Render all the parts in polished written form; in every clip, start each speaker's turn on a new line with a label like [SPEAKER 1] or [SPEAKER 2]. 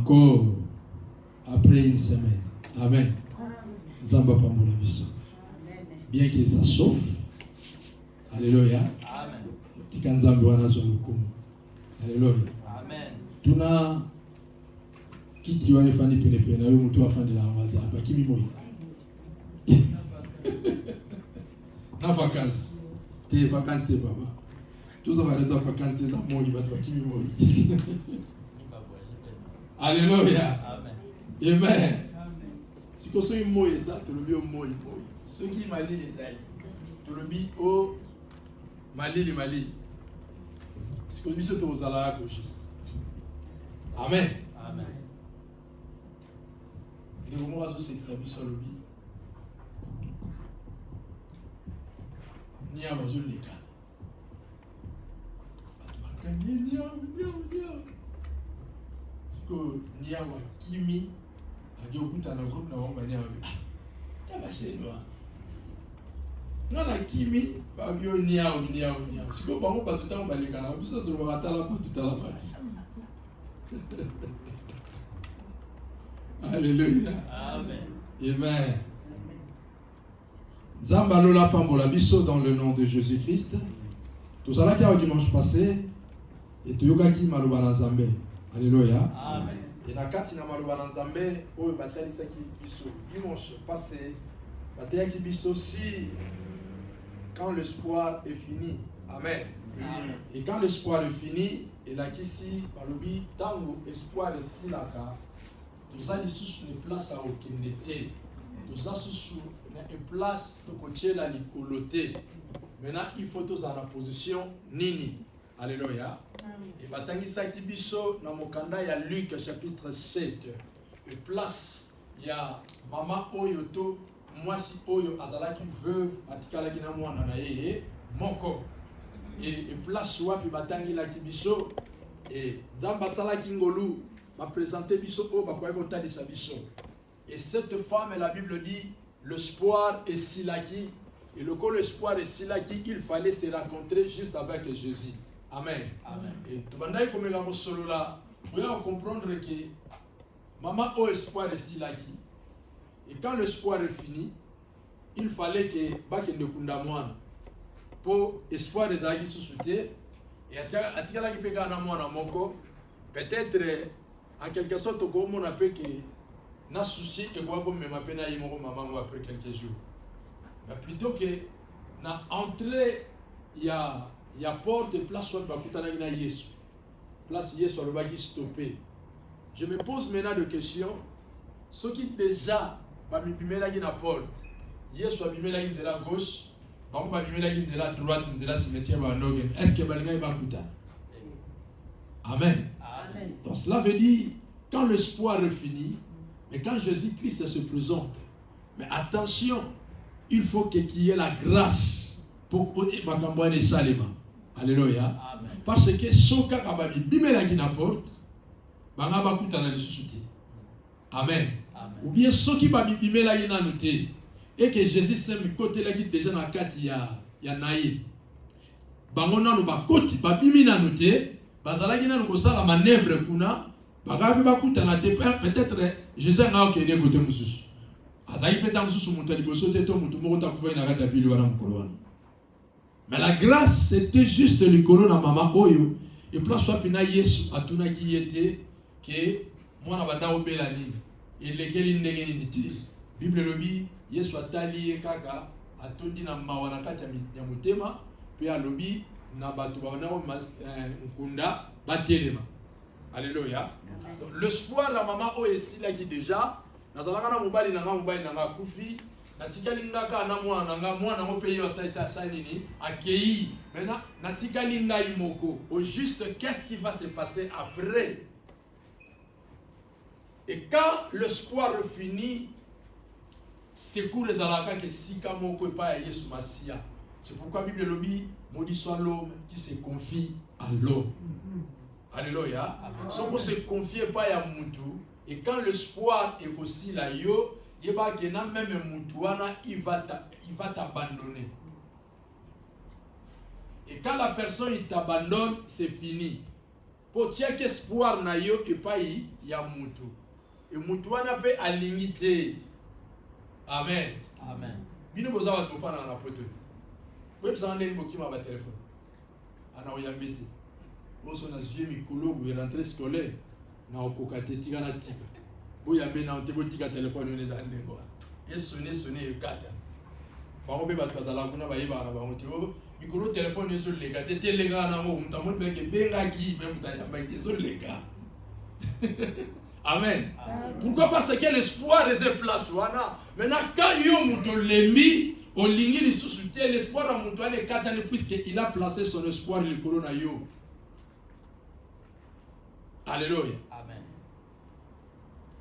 [SPEAKER 1] encore après une semaine. Amen. Zamba pamola biso. Bien que ça chauffe. Alléluia.
[SPEAKER 2] Amen.
[SPEAKER 1] Tikanzambe wana zo lukumu. Alléluia.
[SPEAKER 2] Amen.
[SPEAKER 1] Tuna kiti wane fani pene na yo mutu afandi la waza hapa kimi moyo. Na vacances. Te vacances te baba. Tous on va les vacances des amours, il va te kimi moyo. Alléluia.
[SPEAKER 2] Amen.
[SPEAKER 1] Amen. Si qu'on soit moyo ça, tu le vis au moyo. Ceux qui malient les ailes. Tu le vis au Mali. Si qu'on vis au Zala gauchiste. Amen.
[SPEAKER 2] Amen.
[SPEAKER 1] Les moments où c'est que ça vit sur le lit. Ni à manger les cas. Si qu'on ni à Kimi, à Diokuta na groupe na wamba ni à Tabaché noir. Non na Kimi, ba bio ni à. Si qu'on bango pas tout le temps on va les gars. Puis ça tu vas rater là pas tout à la partie. Alléluia.
[SPEAKER 2] Amen.
[SPEAKER 1] Amen. Zambalola pambola biso dans le nom de Jésus-Christ. Tout ça là qui a dimanche passé et tu yoga ki maloba na Nzambe. Alléluia.
[SPEAKER 2] Amen.
[SPEAKER 1] Et na kati na maloba na Nzambe oyo batalisa ki biso dimanche passé bataya ki biso si quand l'espoir est fini. Amen.
[SPEAKER 2] Amen.
[SPEAKER 1] Et quand l'espoir est fini, et là qu'ici balobi tango espoir est si là ka nous allons sous une place à aucune été. Nous allons sous une place de côté la licoloté. Maintenant, il faut tous en la position nini. Alléluia. Et batangi saki biso na mokanda ya Luc chapitre 7. Une place ya mama oyoto mwasi oyo azalaki veuve atikala kina mwana na yeye moko. Et place wapi batangi la kibiso et Zamba sala kingolu m'a présenté biso o bakoy kotalisa biso. Et cette femme, la Bible dit, l'espoir est silaki. Et le col l'espoir est silaki, il fallait se rencontrer juste avec Jésus. Amen.
[SPEAKER 2] Amen.
[SPEAKER 1] Et tu vas comme la solo là, vous allez comprendre que maman au espoir est silaki. Et quand l'espoir est fini, il fallait que bakende kunda mwana. Pour espoir des agi sous-souté et atikala ki peka na mwana moko, peut-être en quelque sorte comme on appelle que na souci et quoi comme même peine aïe mon maman après quelques jours. Mais plutôt que na entrée il y a porte et place soit bakutana na Yesu. Place Yesu le baki stoppé. Je me pose maintenant des questions. Ceux qui déjà ba mi bimela ki na porte. Yesu abimela ki nzela gauche, ba ko bimela ki nzela droite, nzela cimetière ba nogen. Est-ce que balinga ba kuta? Amen.
[SPEAKER 2] Amen.
[SPEAKER 1] Donc cela veut dire quand l'espoir est fini, mais quand Jésus-Christ se présente, mais attention, il faut qu'il y ait la grâce pour que Makamboane Salema. Alléluia.
[SPEAKER 2] Amen.
[SPEAKER 1] Parce que Soka Kabami, Bimela qui n'apporte, Bangaba Koutana le suscité. Amen.
[SPEAKER 2] Amen.
[SPEAKER 1] Ou bien ceux qui Babi Bimela qui n'a noté, et que Jésus s'est mis côté là qui déjà dans la carte, il y a Naïm. Bangona no bakoti, Babimi n'a noté, Bazalaki n'a pas la manœuvre kuna. Peut-être Jésus n'a pas été écouté. Mais la grâce, c'était juste le colon à maman Oyo. Et puis, soit pina Yesu, à tout qui était, que moi, n'a pas belani. Et lequel il n'est pas. Bible le dit, Yesu a tali kaka, a tondi na mawanakata ya mutema, puis a lobi, na batu wana mkunda, batelema. Alléluia. L'espoir de la maman est là qui déjà. Nazalaka na mobali nanga kufi. Natikali ngaka na mwana mo pays wa sa nini accueilli. Maintenant natikali ngai moko. Au juste qu'est-ce qui va se passer après? Et quand l'espoir est fini, secours les alaka que sika moko pa Yesu Masia. C'est pourquoi la Bible le dit, maudit soit l'homme qui se confie à l'homme. Alléluia. Si on se confie pas à Moutou, et quand l'espoir est aussi là, il va t'abandonner. Et quand la personne il t'abandonne, c'est fini. po tia espoir na yo epai ya mutu. Et mutu wana pe alingi te. Amen.
[SPEAKER 2] Amen.
[SPEAKER 1] Bino boza ba tofana na poto. Web sa ndeni bokima ba téléphone. Ana oyambete. Boso na zue mikolo bu rentrée scolaire na okokate tika na tika. Boyambe na ontebo tika téléphone ne za ndengo. Et sonner kata. Bango be ba bazala kuna ba yeba na bango te o mikolo téléphone ezo lega te lega na ngo mutamo be ke benga ki be mutanya ba te zo lega. Amen. Pourquoi? Parce que l'espoir est place wana. Maintenant quand yo muto lemi au lingi li sous l'espoir a muto ane katane puisque il a placé son espoir le corona yo. Alléluia.
[SPEAKER 2] Amen.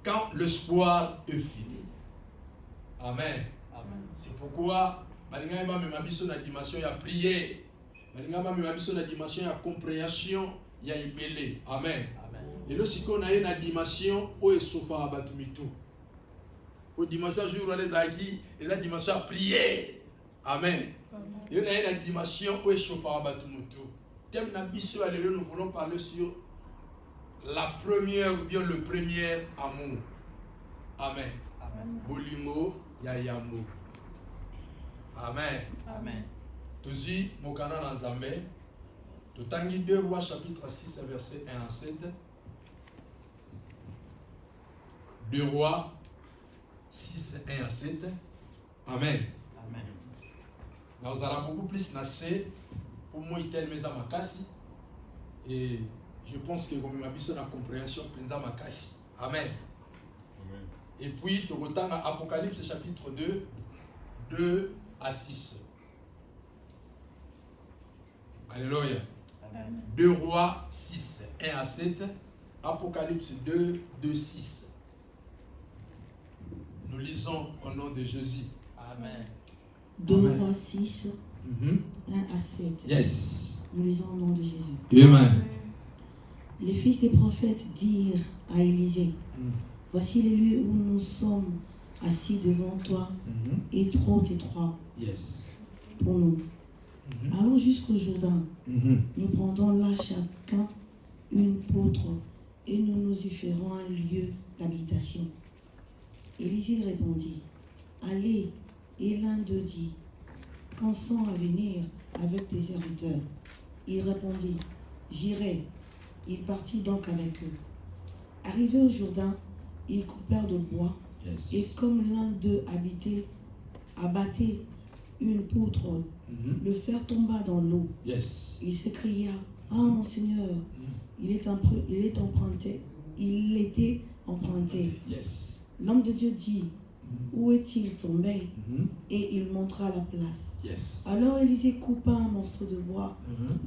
[SPEAKER 1] Quand l'espoir est fini. Amen.
[SPEAKER 2] Amen.
[SPEAKER 1] C'est pourquoi balinga ba me mabiso na dimension ya prière. Balinga ba me mabiso na dimension ya compréhension ya ibele. Amen. Et le siko na na dimension o esofa batumitu. O dimension jour les aki et la dimension prière. Amen. Et na dimension o esofa batumutu. Thème na biso alelo nous voulons parler sur la première ou bien le premier amour. Amen.
[SPEAKER 2] Amen.
[SPEAKER 1] Bolingo ya yamo. Amen.
[SPEAKER 2] Amen.
[SPEAKER 1] Tozi mokana na Nzambe. Totangi 2 Rois chapitre 6 verset 1 à 7. 2 Rois 6, 1 à 7. Amen.
[SPEAKER 2] Amen.
[SPEAKER 1] Nous allons beaucoup plus nasser pour moi tel mes amakasi et je pense que comme ma biso na compréhension penza makasi. Amen. Amen. Et puis tu retournes à Apocalypse chapitre 2 2 à 6. Alléluia.
[SPEAKER 2] Amen.
[SPEAKER 1] 2 Rois 6, 1 à 7. Apocalypse 2, 2, 6. Nous lisons au nom de Jésus.
[SPEAKER 2] Amen.
[SPEAKER 3] 2 Rois 6, 1 à 7.
[SPEAKER 1] Yes.
[SPEAKER 3] Nous lisons au nom de Jésus.
[SPEAKER 1] Amen.
[SPEAKER 3] Les fils des prophètes dirent à Élisée, voici les lieux où nous sommes assis devant toi, et trop étroits
[SPEAKER 1] Yes.
[SPEAKER 3] pour nous. Allons jusqu'au Jourdain. Nous prendrons là chacun une poutre et nous nous y ferons un lieu d'habitation. Élisée répondit, allez. Et l'un d'eux dit, consens à venir avec tes serviteurs. Il répondit, j'irai. Il partit donc avec eux. Arrivés au Jourdain, ils coupèrent de bois.
[SPEAKER 1] Yes.
[SPEAKER 3] Et comme l'un d'eux abattait une poutre, le fer tomba dans l'eau.
[SPEAKER 1] Yes.
[SPEAKER 3] Il s'écria, ah mon Seigneur, il était emprunté.
[SPEAKER 1] Yes.
[SPEAKER 3] L'homme de Dieu dit, où est-il tombé? Et il montra la place.
[SPEAKER 1] Yes.
[SPEAKER 3] Alors Élisée coupa un morceau de bois,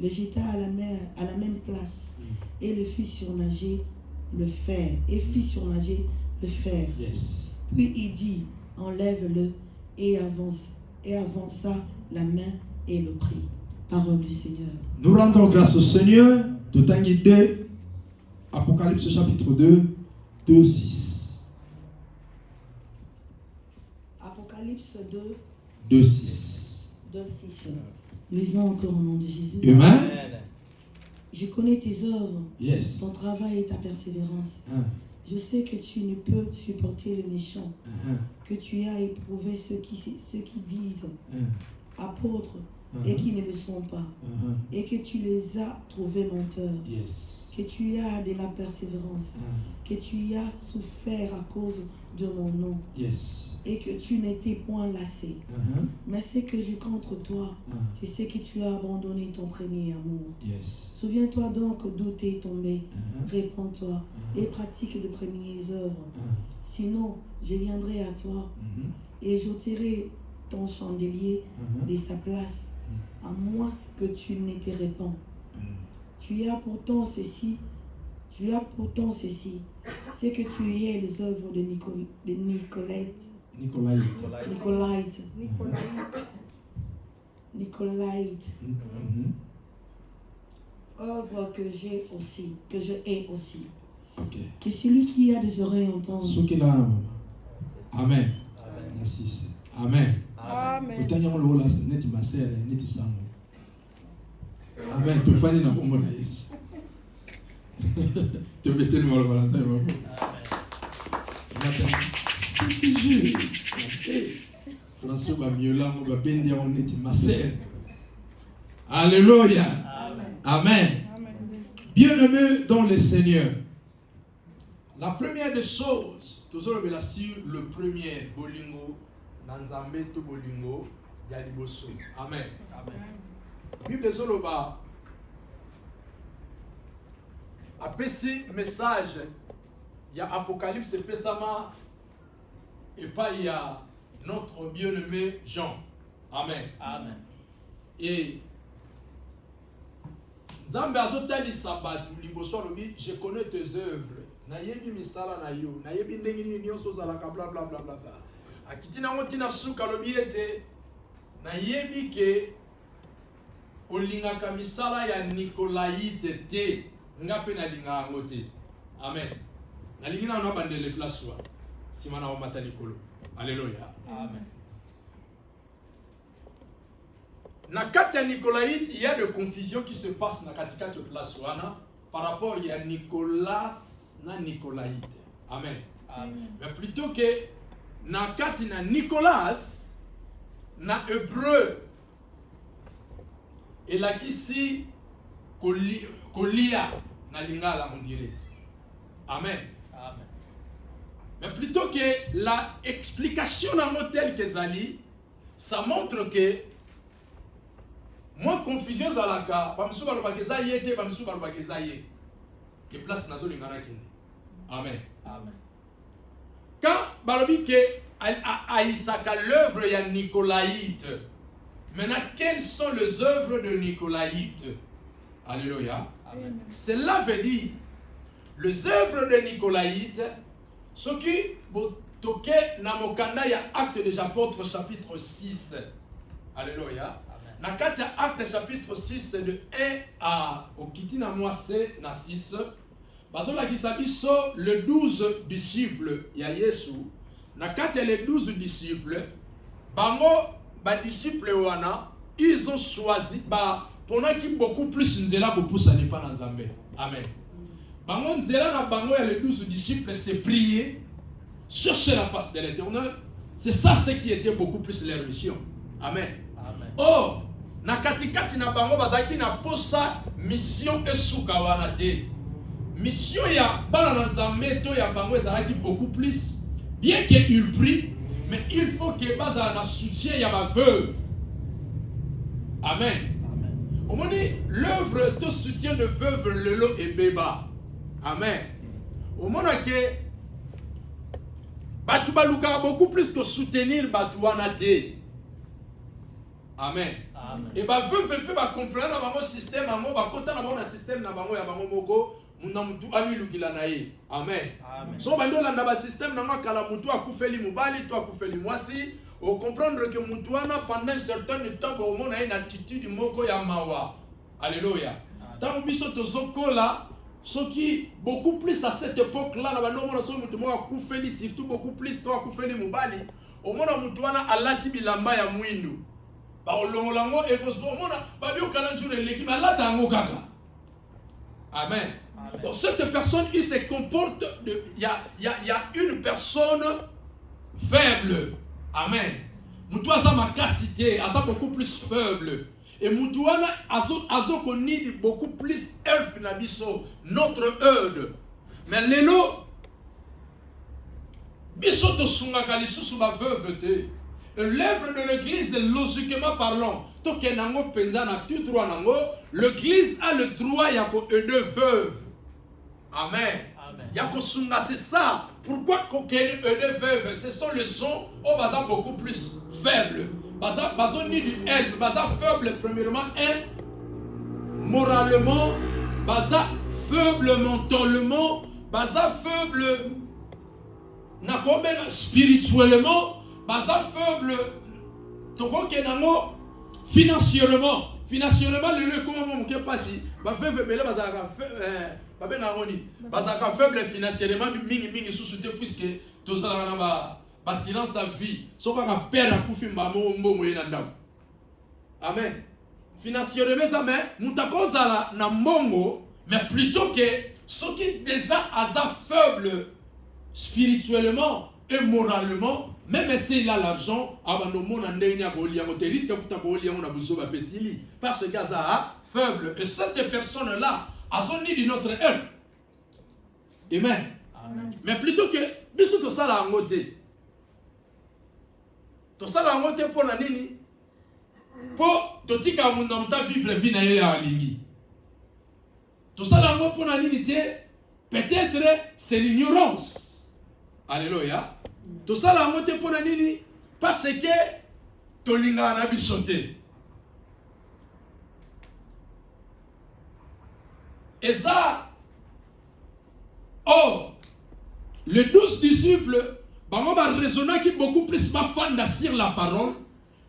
[SPEAKER 3] le jeta à la mer, à la même place, et le fit surnager le fer.
[SPEAKER 1] Yes.
[SPEAKER 3] Puis il dit, enlève-le, et avança la main et le prit. Parole du Seigneur.
[SPEAKER 1] Nous rendons grâce au Seigneur. Totangi 2, Apocalypse chapitre 2, 2, 6.
[SPEAKER 3] Apocalypse 2,
[SPEAKER 1] 2, 6.
[SPEAKER 3] 2, 6. Lisons encore au nom de Jésus.
[SPEAKER 1] Amen.
[SPEAKER 3] Je connais tes œuvres,
[SPEAKER 1] Yes.
[SPEAKER 3] ton travail et ta persévérance. Je sais que tu ne peux supporter le méchant, que tu as éprouvé ceux qui disent apôtres et qui ne le sont pas, et que tu les as trouvés menteurs,
[SPEAKER 1] Yes.
[SPEAKER 3] que tu as de la persévérance, que tu as souffert à cause de mon nom,
[SPEAKER 1] Yes.
[SPEAKER 3] et que tu n'étais point lassé. Mais ce que je contre toi, c'est ce que tu as abandonné ton premier amour.
[SPEAKER 1] Yes.
[SPEAKER 3] Souviens-toi donc d'où tu es tombé, répands-toi et pratique de premières œuvres. Sinon, je viendrai à toi et j'ôterai ton chandelier de sa place, à moins que tu ne te répands. Tu as pourtant ceci, c'est que tu es les œuvres de Nicolaïte. Œuvre que je hais aussi.
[SPEAKER 1] Okay.
[SPEAKER 3] Que celui qui a des oreilles entende.
[SPEAKER 1] Amen. Merci. Amen.
[SPEAKER 2] Amen.
[SPEAKER 1] Amen. Tu fais na kombo na Yesu. Tu mettez le mot le balancer. C'est que je. François Bamiola, on va bénir, on est ma sœur. Alléluia. Amen. Bien-aimés dans le Seigneur. La première des choses, toujours sur le premier bolingo, Nanzambe to bolingo, Yaliboso. Amen. Bible Zoloba a passé message, il y a Apocalypse et Pesama, et pas il y a notre bien-aimé Jean. Amen.
[SPEAKER 2] Amen.
[SPEAKER 1] Et Nzambe azotali sabatu liboso lobi, je connais tes œuvres. Nayebi misala na yo, nayebi ndenge nini nyonso zalaka bla bla bla bla. Akiti nango tina suka lobi ete nayebi ke olingaka misala ya Nicolaïte te, ngape na linga yango te. Amen. Nalingi na ona bandele place wa. Sima na omata likolo. Alléluia.
[SPEAKER 2] Amen.
[SPEAKER 1] Na kati ya Nicolaïte, il y a de confusion qui se passe na katikati place wana par rapport à Nicolas na Nicolaïte. Amen.
[SPEAKER 2] Amen.
[SPEAKER 1] Mais plutôt que na kati na Nicolas na hébreu et la kisi kolia na lingala on dirait. Amen.
[SPEAKER 2] Amen.
[SPEAKER 1] Mais plutôt que la explication dans l'hôtel que Zali, ça montre que moi confusion zalaka, bamsu balobakeza yete, bamsu balobakeza ye. Que place nazo lingana kende. Amen.
[SPEAKER 2] Amen.
[SPEAKER 1] Quand balobi que Aïsaka l'œuvre ya Nicolaïte. Maintenant, quelles sont les œuvres de Nicolaïte? Alléluia.
[SPEAKER 2] Amen.
[SPEAKER 1] Cela veut dire les œuvres de Nicolaïte, ce qui toqué dans mokanda ya Actes des Apôtres chapitre 6. Alléluia. Dans 4 Actes chapitre 6 de 1 à au kiti na moi c'est na 6. Bazola ki sabiso le 12 disciples ya Yesu. Na 4 les 12 disciples, bango ba disciples wana, ils ont choisi pendant qu'ils beaucoup plus nzela ko poussa ne pas dans Nzambe. Amen. Bango nzela na bango ya les 12 disciples c'est prier, chercher la face de l'Éternel. C'est ça ce qui était beaucoup plus leur mission. Amen.
[SPEAKER 2] Amen.
[SPEAKER 1] Oh, na katikati na bango bazaki na posa mission esuka wana te. Mission ya bana na Nzambe to ya bango ezalaki beaucoup plus, bien qu'il prie, mais il faut que baza na soutien ya ba veuve. Amen. Au moment l'œuvre de soutien de veuve lelo et beba. Amen. Au moment que batu baluka beaucoup plus que soutenir batu wana te. Amen.
[SPEAKER 2] Amen.
[SPEAKER 1] Et ba veuve peut ba comprendre na bango système bango ba kota na bango na système na bango ya bango moko muna mutu ami lukila na ye. Amen.
[SPEAKER 2] Amen.
[SPEAKER 1] So bando landa ba système na kala mutu akufeli mubali to akufeli mwasi. Au comprendre que Moutouana pendant un certain temps au monde a une attitude moko ya mawa. Alléluia. Tant biso tozokola ce qui beaucoup plus à cette époque là na bando mona so mutu mo akufeli surtout beaucoup plus so akufeli mubali. Au monde Moutouana alati bilamba ya mwindu. Ba olongolango evozo mona ba bio kala njure leki ba lata ngo kaka. Amen.
[SPEAKER 2] Amen.
[SPEAKER 1] Donc cette personne il se comporte il y a une personne faible. Amen. Moutouana makasité, asa beaucoup plus faible. Et Moutouana azo koni beaucoup plus help na biso, notre aide. Mais lelo biso to sunga kalisusu ba veuve te. L'œuvre de l'église logiquement parlant, to kenango penza na tout droit nango, l'église a le droit ya ko aider veuve. Amen. Yako sunga c'est ça. Pourquoi coquel de veuve? Ce sont les gens au bazar beaucoup plus faibles. Bazar ni du help, bazar faible premièrement moralement, bazar faible mentalement, bazar faible spirituellement, bazar faible financièrement. Financièrement, le comment on peut passer? Ba veuve bela bazar bazaka faible financièrement mingi sous-souté puisque tous ba silence à vie soka ka père akufi mbamo mbongo yena ndam. Amen. Financièrement ça mais mutakozala na mbongo mais plutôt que ceux qui déjà sont faibles spirituellement et moralement, même s'il a l'argent, parce qu'il est faible. Et cette personne-là, elles ont ni de notre aide. Amen.
[SPEAKER 2] Amen.
[SPEAKER 1] Mais plutôt que, bisous tout ça là en côté. Tout ça là en côté pour la nini. Pour tout ce qui a mon temps vivre la vie na ya lingi. Tout ça là en côté pour la nini, peut-être c'est l'ignorance. Alléluia. Tout ça là en côté pour la nini, parce que to linga na bisoté. Et ça, oh, les 12 disciples, on va raisonner qui beaucoup plus fan sur la parole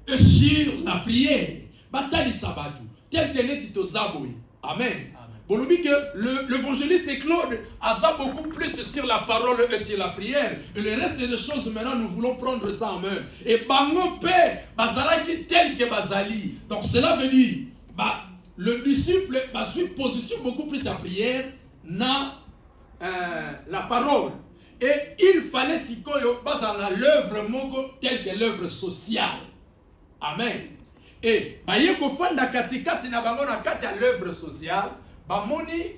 [SPEAKER 1] et sur la prière. Bataille sabatu, tel que les titos zaboui. Amen. Bon, nous dit que l'évangéliste Claude a beaucoup plus sur la parole et sur la prière. Et le reste des choses, maintenant, nous voulons prendre ça en main. Et bango paix, bazalaki tel que bazali. Donc cela veut dire, le disciple suit position beaucoup plus à prière dans la parole. Et il fallait si koyo dans l'œuvre moko telle que l'œuvre sociale. Amen. Et bayeko fanda katikati na bango na kati ya l'œuvre sociale, bamoni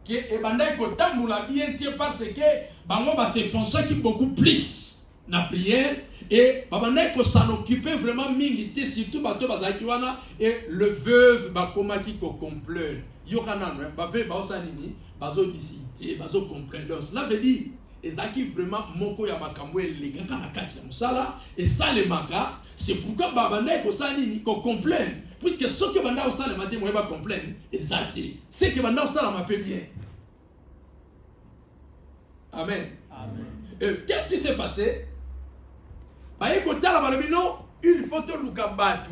[SPEAKER 1] que ebanda ko tambula bien tie parce que bango ba se penser qui beaucoup plus na prière et babanda ko s'en occuper vraiment mingi te surtout bato bazaki wana et le veuve bakoma ki ko complain yokana no ba veuve ba osanini bazo disité bazo complain. Donc cela veut dire ezaki vraiment moko ya makambo elenga na kati ya musala et ça le maka, c'est pourquoi babanda ko sanini ko complain puisque ce que banda osala matin moi ba complain ezati c'est que banda osala ma peu bien. Amen.
[SPEAKER 2] Amen.
[SPEAKER 1] Et qu'est-ce qui s'est passé? Il faut te lukabatu.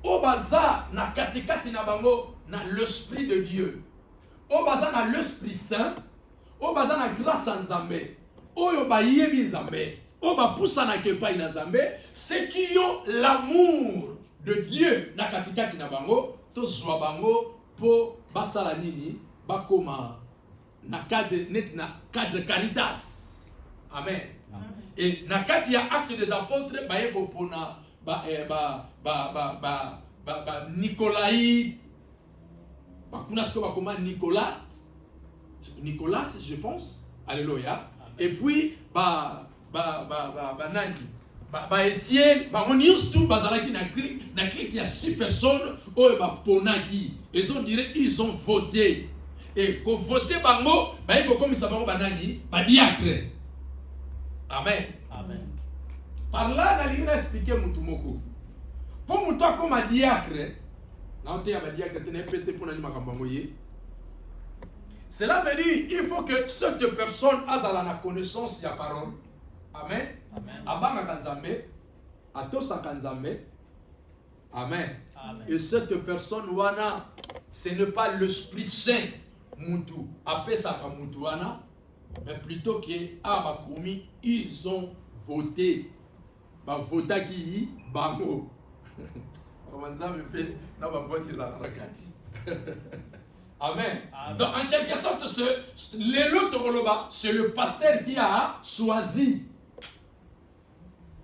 [SPEAKER 1] Obaza na katikati na bango na l'esprit de Dieu. Obaza na l'esprit saint. Obaza na grâce en Zambé. Oyo ba yebi Nzambe. Oba poussa na kepai na Nzambe. Ceux qui ont l'amour de Dieu na katikati na bango, to zwa bango po basala nini bakoma na cadre net na cadre caritas. Amen. Et na kati ya acte des apôtres ba yeko pona Nicolai bakuna sko bakoma Nicolas je pense. Alléluia. Et puis nani Étienne on use tout bazalaki na clique ya 6 personnes oyo ba ponaki ils ont dit ils ont voté et ko voter bango ba yeko komisa bango banani ba diacre. Amen.
[SPEAKER 2] Amen.
[SPEAKER 1] Par là, on a expliqué Moutoumoko. Pour Moutoua comme un diacre, cela veut dire qu'il faut que cette personne ait la connaissance de la parole. Amen. Abanga Kanzambe, Atosa Kanzambe. Amen. Et cette personne, wana, ce n'est pas l'Esprit Saint Moutou. Appelle ça comme Moutouana. Mais plutôt que Abakoumi, ils ont voté. Bah voté qui bango. Comment ça me fait? Non, bah voter la rakati. Amen. Donc en quelque sorte, c'est le pasteur qui a choisi.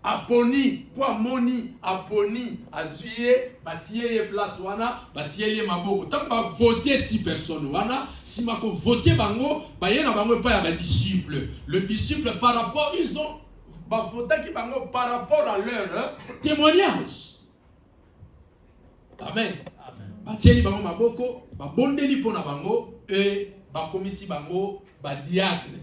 [SPEAKER 1] Aponi, pour moni, aponi, azuye, batiye place wana, batiye maboko. Tant que voter 6 personnes wana, si ma ko voter bango, ba yena bango pas ya disciple. Le disciple par rapport ils ont voté qui bango par rapport à leur témoignage. Amen. Batiye bango maboko, ba bondeli pona bango et ba komisi bango ba diacre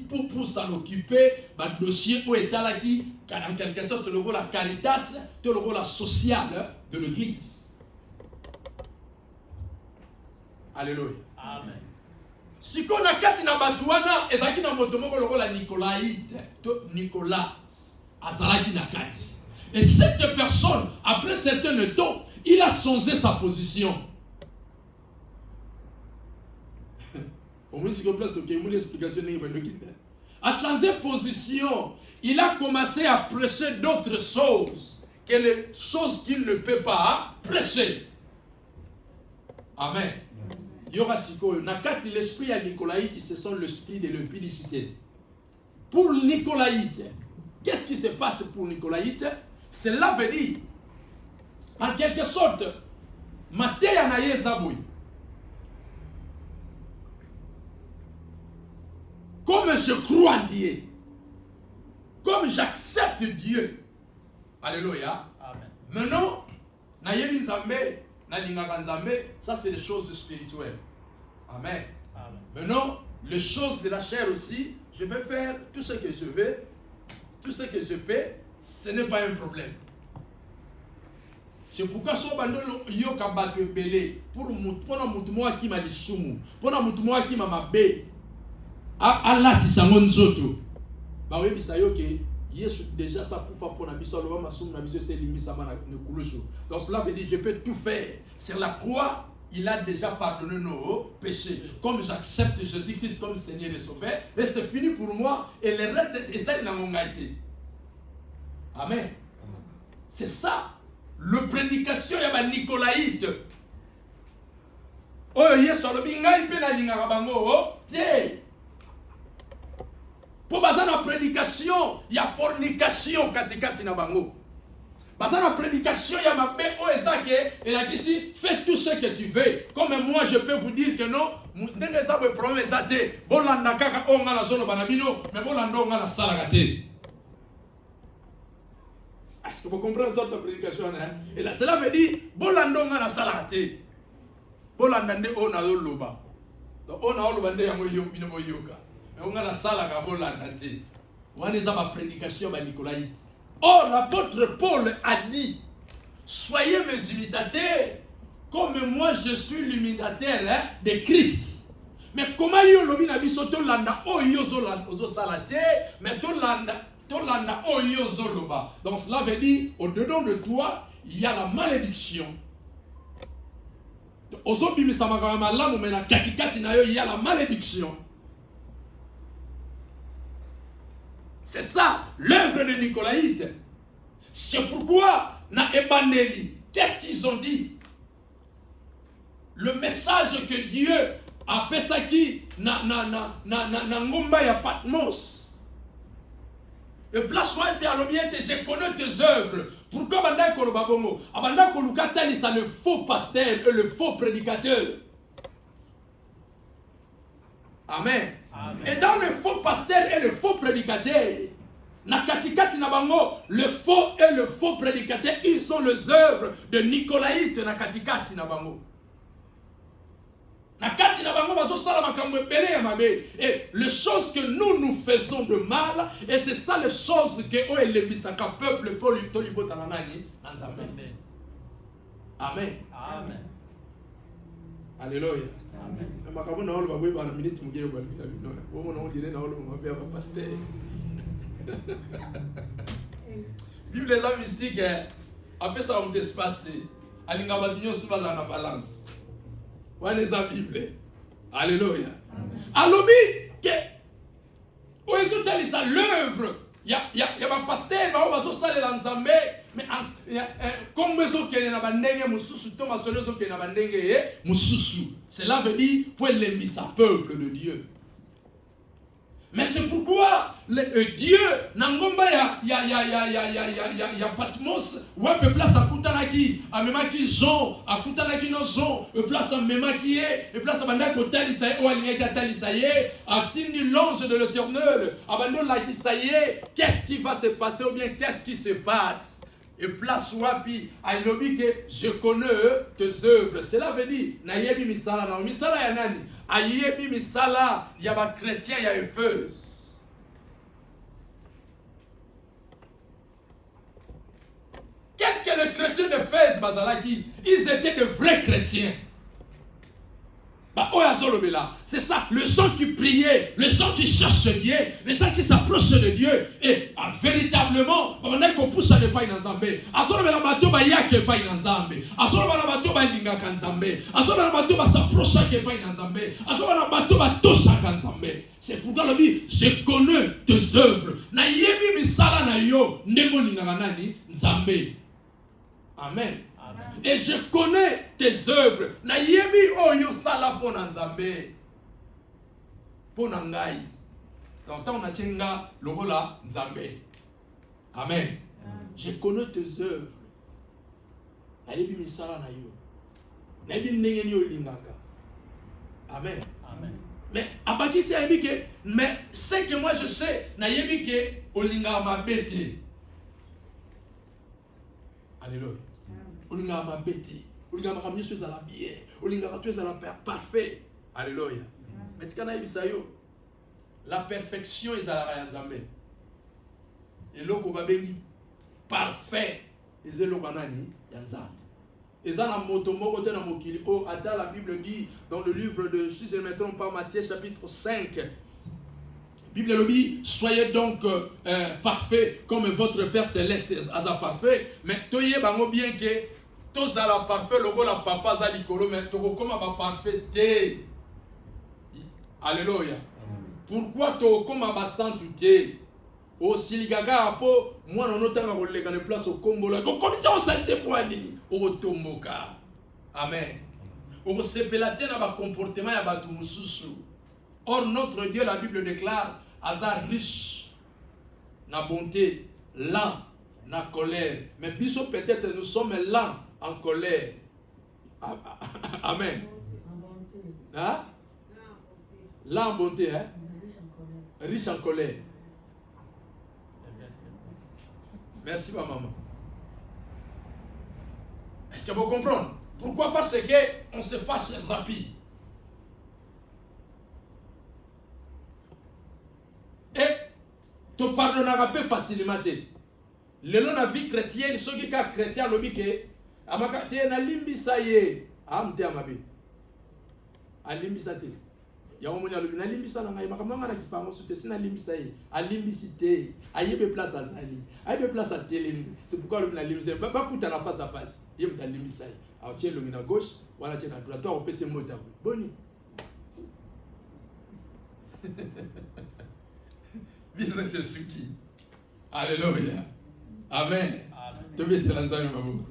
[SPEAKER 1] pour s'en occuper ba dossier au état là qui en quelque sorte le rôle la caritas, le rôle la sociale de l'église. Alléluia. Amen. Si qu'on a kati na batuana ezaki na motomoko le rôle la Nicolaïte, Nicolas azalaki na kati. Et cette personne après certain temps, il a changé sa position. Au moins si on place donc une explication a changé position. Il a commencé à prêcher d'autres choses que les choses qu'il ne peut pas prêcher. Amen. Yora Siko, Nakati, l'esprit à Nicolaïte, ce sont l'esprit de l'impudicité. Pour Nicolaïte, qu'est-ce qui se passe pour Nicolaïte? Cela veut dire, en quelque sorte, Matéa Naye Zaboui. Comme je crois en Dieu, comme j'accepte Dieu, alléluia.
[SPEAKER 2] Amen.
[SPEAKER 1] Maintenant, Nayebi Nzambe, Nalingaka Nzambe, ça c'est des choses spirituelles. Amen.
[SPEAKER 2] Amen.
[SPEAKER 1] Maintenant, les choses de la chair aussi, je peux faire tout ce que je veux, tout ce que je peux, ce n'est pas un problème. C'est pourquoi si on yo kabatu belé pour na mutumo qui m'a lisumu, pour na mutumo qui m'a mabé, Allah qui s'amon zoto. Ba oui bisayo ke Yesu déjà ça poufa pour na biso lo ma sum na biso c'est limi sama na kuluso. Donc cela veut dire je peux tout faire. Sur la croix, il a déjà pardonné nos péchés. Comme j'accepte Jésus-Christ comme Seigneur et Sauveur, et c'est fini pour moi et le reste c'est ça dans mon été. Amen. C'est ça. Le prédication ya ba Nicolaïte. Oh Yesu lo bingai pe na linga bango, tiens. Pour baser la prédication, il y a fornication katikati na bango. Baser la prédication, il y a ma bé o ezake et la kisi fais tout ce que tu veux. Comme moi je peux vous dire que non, ndenge ça be problème ezate. Bolanda kaka onga na zolo banabino, mais bolanda onga na sala kate. Est-ce que vous comprenez cette prédication hein? Et là cela veut dire bolanda onga na sala kate. Bolanda nde ona loba. Donc ona loba nde ya moyo bino moyoka. Mais on a la salle à Rabolanda. On a ma prédication à Nicolaïte. Or, l'apôtre Paul a dit, soyez mes imitateurs, comme moi je suis l'imitateur de Christ. Mais comment yo lobi na biso to landa o yo zo salate, mais to landa o yo zo loba. Donc cela veut dire, au-dedans de toi, il y a la malédiction. Ozo bimi samaka malamu mena katikati na yo, il y a la malédiction. C'est ça, l'œuvre de Nicolaïte. C'est pourquoi, na Ebandeli, qu'est-ce qu'ils ont dit? Le message que Dieu a fait ça qui na ngomba ya Patmos. Le place où tu as l'objet, je connais tes œuvres. Pourquoi Banda Kolobabongo? Abanda Kolukatani, c'est le faux pasteur et le faux prédicateur. Amen. Amen. Et dans le faux pasteur et le faux prédicateur, Nakatikati Nabango, le faux et le faux prédicateur, ils sont les œuvres de Nicolaïte Nakatikati Nabango. Nakati Nabango bazo sala makambo ebele ya mabe. Et les choses que nous faisons de mal, et c'est ça les choses que o elembisaka peuple pour lui tolibota nanani nanzambe. Amen. Amen. Alléluia. Amen. Makambo na olo babwe bana minute mugeye bwa bina bino. Wo mona on dirait na olo mabe ya pasteur. Bible les mystiques après ça on t'espace de alinga badinyo suba dans la balance. Wana eza Bible. Alléluia. Alobi que o ezotalisa l'œuvre ya ba pasteur ba bazo salela nzambe mais comme bezo kene na bandenge mususu to masolezo kene na bandenge mususu. Cela veut dire pour l'embisa peuple de Dieu. Mais c'est pourquoi Dieu nangomba ya Patmos ou un peu place à Koutanaki, à Memaki Jean, à Koutanaki non Jean, place à Memaki et place à Banda Kotalisaye ou à Lignakatalisaye, à Tini l'ange de l'Éternel, à Bando Lakisaye, qu'est-ce qui va se passer ou bien qu'est-ce qui se passe? Et place wapi a ilobi que je connais tes œuvres. Cela veut dire nayebi misala na misala ya nani? Ayebi misala ya ba chrétien ya Éphèse. Qu'est-ce que les chrétiens d'Éphèse bazalaki? Ils étaient de vrais chrétiens. C'est ça, les gens qui priaient, les gens qui cherchent Dieu, les gens qui s'approchent de Dieu, et véritablement, on a qu'on pousse à ne pas y Nzambe. Azolo la bateau ba yake pas y Nzambe. Azolo la bateau ba linga Nzambe. Azolo la bateau ba s'approcher que pas y Nzambe. Azolo la bateau ba tosha Nzambe. C'est pourquoi le dit, je connais tes œuvres. Na yebi misala na yo, ndemo linga nani Nzambe. Amen. Et je connais tes œuvres. Na yebi oyo sala pona nzambe. Pona ngai. Donc on a tchenga lobola nzambe. Amen. Je connais tes œuvres. Na yebi misala na yo. Na yebi ndenge ni olingaka. Amen.
[SPEAKER 2] Amen.
[SPEAKER 1] Mais abakisi yebi ke, mais ce que moi je sais, na yebi ke olinga mabete. Alléluia. Olinga mabete. Olinga makamyo so ezala bien. Olinga rato ezala parfait. Alléluia. Mais tikana yebi sayo. La perfection ezala ya nzambe. Eloko babengi parfait. Ezelo kanani ya nzambe. Ezana moto moko te na mokili. Oh, attends, la Bible dit dans le livre de, si je ne me trompe pas, Matthieu chapitre 5. Bible le dit, soyez donc parfaits comme votre Père Céleste est parfait. Mais toye bango bien que tous à la parfait, logo la papa za likolo, mais toko koma ba parfait te. Alléluia. Pourquoi toko koma ba santu te? O siligaga apo moi non otanga ko lega ne place au kombola. Ko komisa o salité pour anini o tomboka. Amen. O sepelate na ba comportement ya batu mususu. Or notre Dieu, la Bible déclare, Hazard riche, na bonté, lent, na colère. Mais biso peut-être nous sommes lents en colère. Amen. Hein? Lent en bonté, hein? Riche en colère. Merci ma maman. Est-ce que vous comprenez? Pourquoi? Parce que on se fâche rapide. Et tu pardonneras peu facilement. Le long de la vie chrétienne, ceux qui sont chrétiens, le bique, amakate na limbi saye, amte amabe. Alimbi sate. Ya omoni alobi na limbi sana ngai makamanga na kipango soute sina limbi saye. Alimbi cité, ayebe place azali. Ayebe place à télé. C'est pourquoi le na limbi saye. Ba kuta na face à face. Yem ta limbi saye. Alors tiens le na gauche, voilà tiens na droite. Toi on peut se mota. Boni. Business is suki. Alléluia. Amen. Tu veux te lancer ma bouche.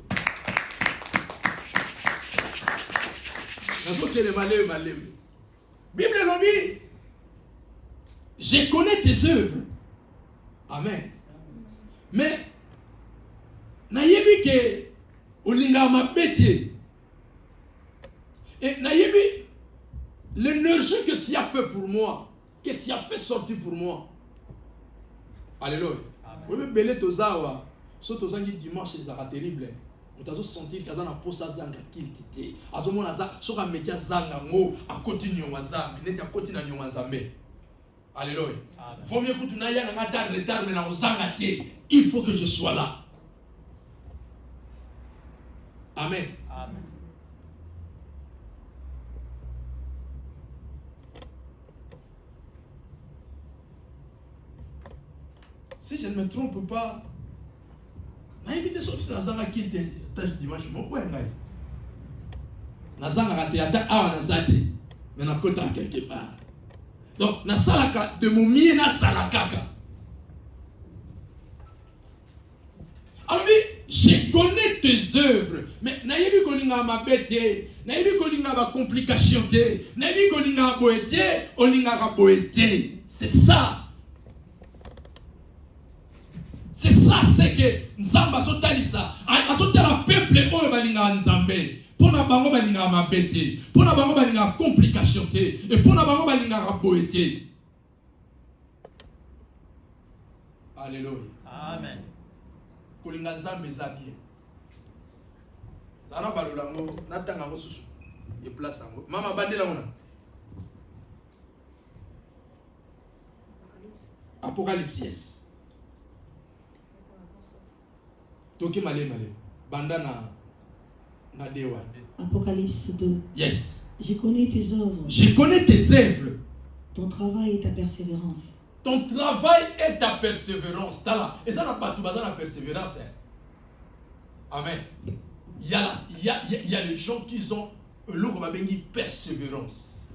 [SPEAKER 1] Bible lobby. Je connais tes œuvres. Amen. Mais nayebi ke olinga mabete. Et nayebi l'énergie que tu as fait pour moi, que tu as fait sortir pour moi. Alléluia. Oui, mais belé tozawa, so tozangi dimanche ezaka terrible. Otazo sentir kaza na posa zanga kiltité. Azomona za soka mekia zanga ngo akoti nyonga nzambe, neti akoti na nyonga nzambe. Alléluia. Vaut mieux que tu n'ailles pas en retard mais na ozanga te. Il faut que je sois là. Amen.
[SPEAKER 2] Amen.
[SPEAKER 1] Si je ne me trompe pas, naïbité sorti nazanga kilte tâche dimanche moko ngai. Nazanga raté ata awa nazate, mais na kota quelque part. Donc na salaka de momie na salakaka. Alors je connais tes œuvres, mais naïbi kolinga mabete, naïbi kolinga ba complication te, naïbi kolinga boete, olinga boete. C'est ça. C'est ça, c'est que Nzamba sotalisa, asotala peuple oyo balinga Nzambe. Pona bango balinga mabete, pona bango balinga complication te, et pona bango balinga boete. Alléluia.
[SPEAKER 2] Amen.
[SPEAKER 1] Kolinga Nzambe za bien. Zana balolango, natanga ngo susu. E place ngo. Mama bandela ngona. Apocalypse yes. Toki male. Bandana na dewa.
[SPEAKER 3] Apocalypse 2.
[SPEAKER 1] Yes.
[SPEAKER 3] Je connais tes œuvres.
[SPEAKER 1] Je connais tes œuvres.
[SPEAKER 3] Ton travail et ta persévérance.
[SPEAKER 1] Ton travail et ta persévérance. Tala. Et ça n'a pas tout basé la persévérance. Amen. Il y a les gens qui ont le persévérance.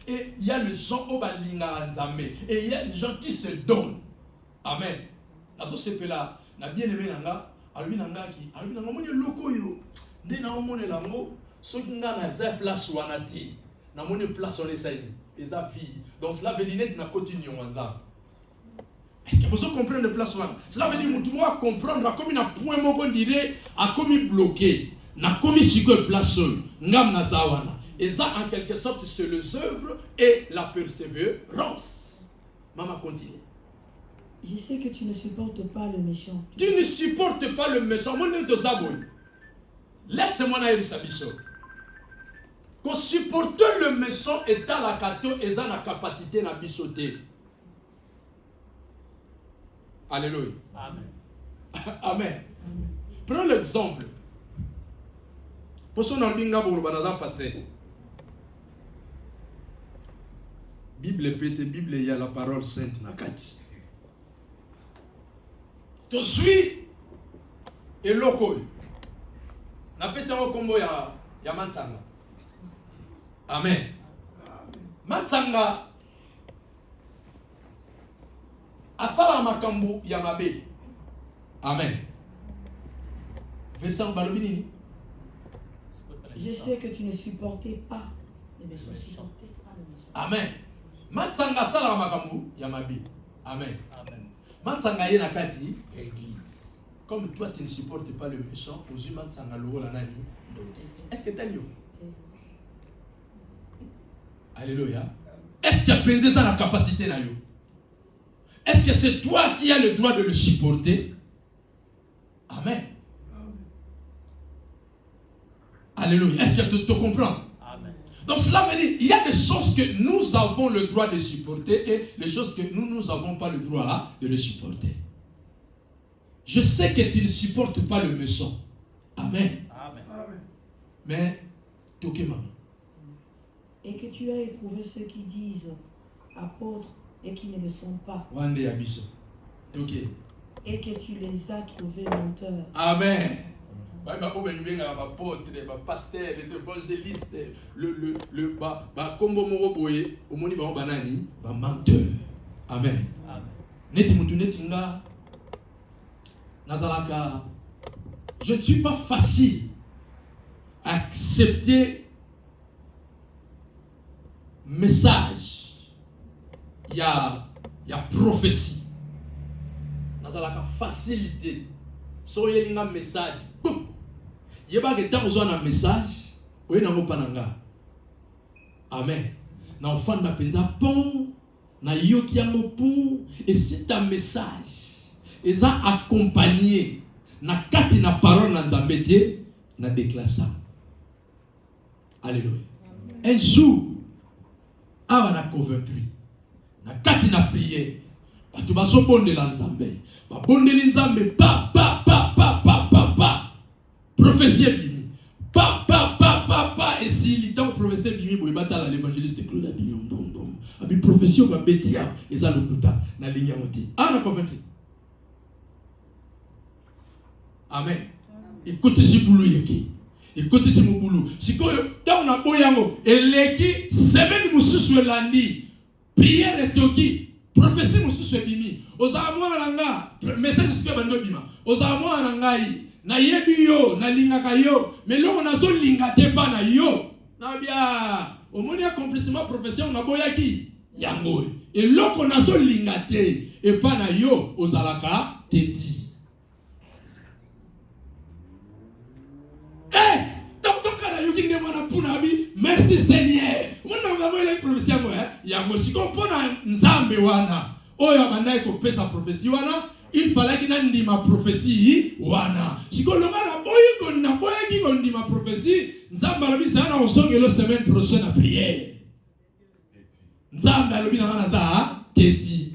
[SPEAKER 1] Et il y a les gens au balinga nzambe. Et il y a les gens qui se donnent. Amen. La société là, na bien aimé nanga. Albi nanga moni loko yo Nde na omone lango soki nga na za place wana te. Na mone place on essaye. Eza vie. Donc cela veut dire na continue wanza. Est-ce que vous comprenez le place wana? Cela veut dire mutu mo comprendre comme na point moko dire a comme bloqué. Na comme si que place ngam na za wana. Et ça, en quelque sorte, c'est les œuvres et la persévérance. Maman, continue.
[SPEAKER 3] Je sais que tu ne supportes pas le méchant.
[SPEAKER 1] Tu ne supportes pas le méchant. Laisse-moi aller sa biso. Qu'on supporte le méchant et à la cato et à la capacité na bisoter. Alléluia. Amen. Amen. Prenons l'exemple. Pour son albinga pour le banana pasteur. Bible pété, Bible, il y a la parole sainte nakati. Tu suis et loko. Na pesa ngo kombo ya Mansanga. Amen. Mansanga asala makambo ya mabe. Amen. Verset balobi nini?
[SPEAKER 3] Je sais que tu ne supportais pas les méchants.
[SPEAKER 1] Amen. Mansanga sala makambo ya mabe. Amen. Amen. Mansanga yena kati église. Comme toi tu ne supportes pas le méchant, aux humains Mansanga lo la nani. Est-ce que tu as lu? Alléluia. Est-ce que tu as la capacité na yo? Est-ce que c'est toi qui as le droit de le supporter? Amen. Alléluia. Est-ce que tu comprends? Amen. Donc cela veut dire, il y a des choses que nous avons le droit de supporter et les choses que nous n'avons pas le droit de le supporter. Je sais que tu ne supportes pas le méchant. Amen. Amen. Mais, ok, maman.
[SPEAKER 3] Et que tu as éprouvé ceux qui disent apôtres et qui ne le sont pas.
[SPEAKER 1] Ok.
[SPEAKER 3] Et que tu les as trouvés menteurs.
[SPEAKER 1] Amen. Les pasteurs, les évangélistes, le combo moroboye, au moni banani, menteur. Amen. Neti mutu netinga nazalaka. Je ne suis pas facile à accepter message. Il y a prophétie. Nazalaka facilité. Soyez un message. Il y a un message. Oui, non, pas nanga. Amen. Na enfant na penza pont, na yoki yango pont. Et si ta message est accompagné na kati na parole na nzambete na déclassant. Alléluia. Un jour, awa na convaincre. Na kati na prière. Batu baso bonde la nzambe. Ba bonde nzambe pa. Prophétie bimi. Pa. Et si l'état prophétie bimi boy batala l'évangéliste Claude Abignon dom. Abi prophétie ba betia eza lokuta na ligne moti. Ah na convaincre. Amen. Écoutez si boulou yeki. Écoutez si mo boulou. Sikoyo ta na boyango eleki semaine mususu elandi. Prière etoki. Prophétie mususu bimi. Ozamwa nanga message sike bando bima. Ozamwa nangai na yebi yo na lingaka yo mais loko nazo linga te pa na yo na bia omoni accomplissement profession na boyaki yango et loko nazo linga te et pa na yo ozalaka tedi donc kana yoki ndemo na puna bi merci Seigneur mona ngamo ile profession yango siko pona nzambe wana oyo abandai ko pesa profession wana. Il fallait qu'il ait dit ma prophétie wana. Si qu'on a boyi ma prophétie, nzamba lobi sana osonge la semaine prochaine à prière. Nzamba lobi na za tedi.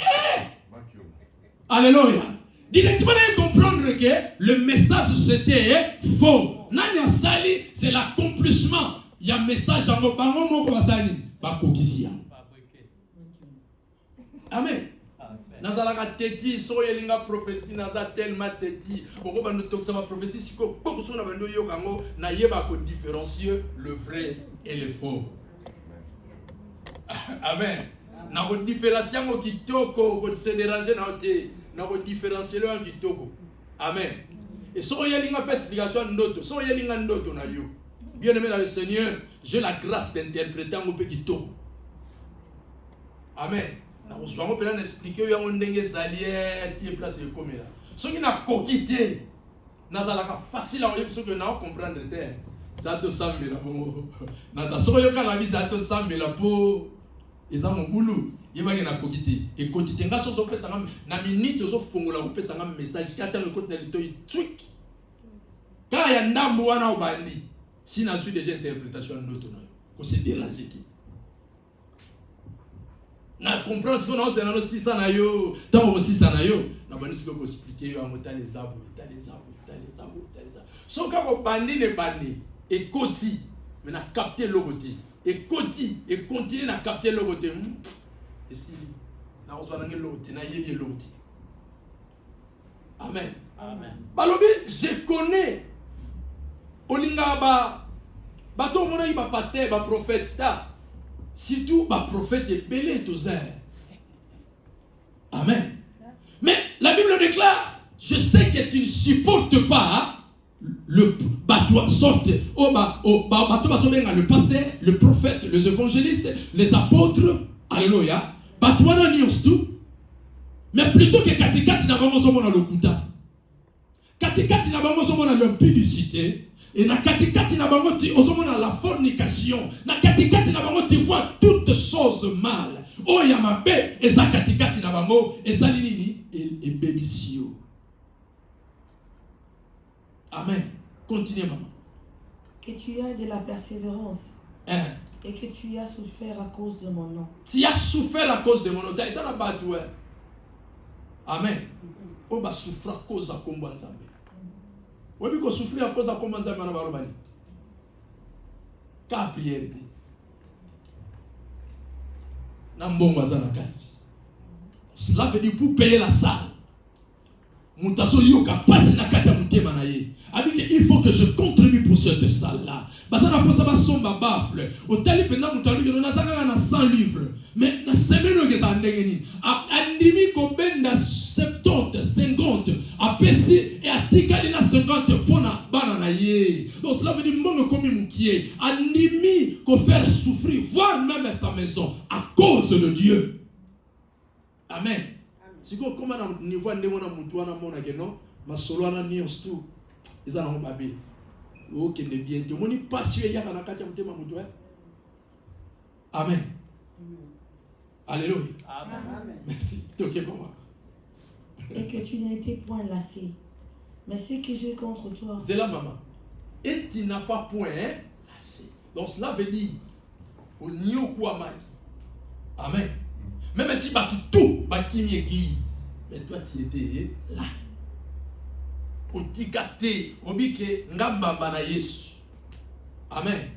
[SPEAKER 1] Alléluia. Directement comprendre que le message c'était faux. Nanya sali c'est l'accomplissement. Il y a message en bango moko basali ba kokisia. Amen. Nazalaka teti so yelinga prophétie naza tellement teti boko bando toksa ma prophétie siko ko so na bando yo kango na yeba ko différencier le vrai et le faux. Amen. Na ko différencier ngo kitoko ko se déranger na ote na ko différencier le kitoko. Amen. Et si il y a une explication, si il y a une autre, bien aimé dans le Seigneur, j'ai la grâce d'interpréter un peu qui tourne. Amen. Je vais vous expliquer que vous avez des places de commun. Ce qui n'a coquité, n'a facile à ce que nous comprendre. Ça te semble là pour. Nata so yo kana visa to semble là pour. Eza mon boulot. Yeba na coquité. Et coquité nga so pesa ngam na minute zo fongola ko pesa ngam message ki ata ko na lito tweak. Ka ya ndambo wana obandi. Si na suis déjà interprétation d'autre non. Ko se déranger qui. Na comprendre ce qu'on a c'est dans 600 na yo. Tant ko 600 na yo. Na bani ce ko expliquer yo amota les arbres, les arbres. So ka ko bandi ne bandi. Et Koti, mais n'a capté le côté. Et Koti, et continue à capter le côté. Et si, n'a pas besoin de l'autre, n'a pas l'autre. Amen.
[SPEAKER 2] Amen.
[SPEAKER 1] Balobi, je connais. Olinga ba, bato mona iba pasteur, ba prophète ta. Surtout ba prophète est belé tozer. Amen. Mais la Bible déclare, je sais que tu ne supportes pas le pasteur, le prophète, les évangélistes, les apôtres, alléluia, mais plutôt que katikati na bango zomona lokuta, katikati na bango zomona l'impudicité, et na katikati na bango ozomona la fornication, na katikati na bango tu vois toutes choses mal. Oh yamabe eza katikati na bango ezali nini et bébisio. Amen. Continuez, maman.
[SPEAKER 3] Que tu as de la persévérance.
[SPEAKER 1] Hein?
[SPEAKER 3] Et que tu as souffert à cause de mon nom.
[SPEAKER 1] Tu as souffert à cause de mon nom. Tu as été là-bas. Amen. On va souffrir à cause de Kombo Nzambe. On va souffrir à cause de Kombo Nzambe. Quelle prière. Cela veut dire pour payer la salle. Il faut que je contribue pour cette salle-là. Mais la semaine que ça andimi kobenda 70, 50, apesi et atikali na 50 pona banana ye. Donc cela veut dire mon comme moukié andimi ko faire souffrir, voire même sa maison à cause de Dieu. Amen. Si vous comment au niveau de mon amour na mona que non, ma solo na nios tout. Ils en ont babé. OK de bien. Tu moni passion ya kana kati mutema mutu. Amen. Alléluia.
[SPEAKER 2] Amen.
[SPEAKER 1] Merci. Toquez pour moi.
[SPEAKER 3] Et que tu n'étais point lassé. Mais ce que j'ai contre toi.
[SPEAKER 1] C'est la maman. Et tu n'as pas point lassé. Donc cela veut dire au niveau Kouamaki. Amen. Même si tu tout bâti une église, mais toi tu étais là. Au tikate, au bike, ngamba na Yesu. Amen.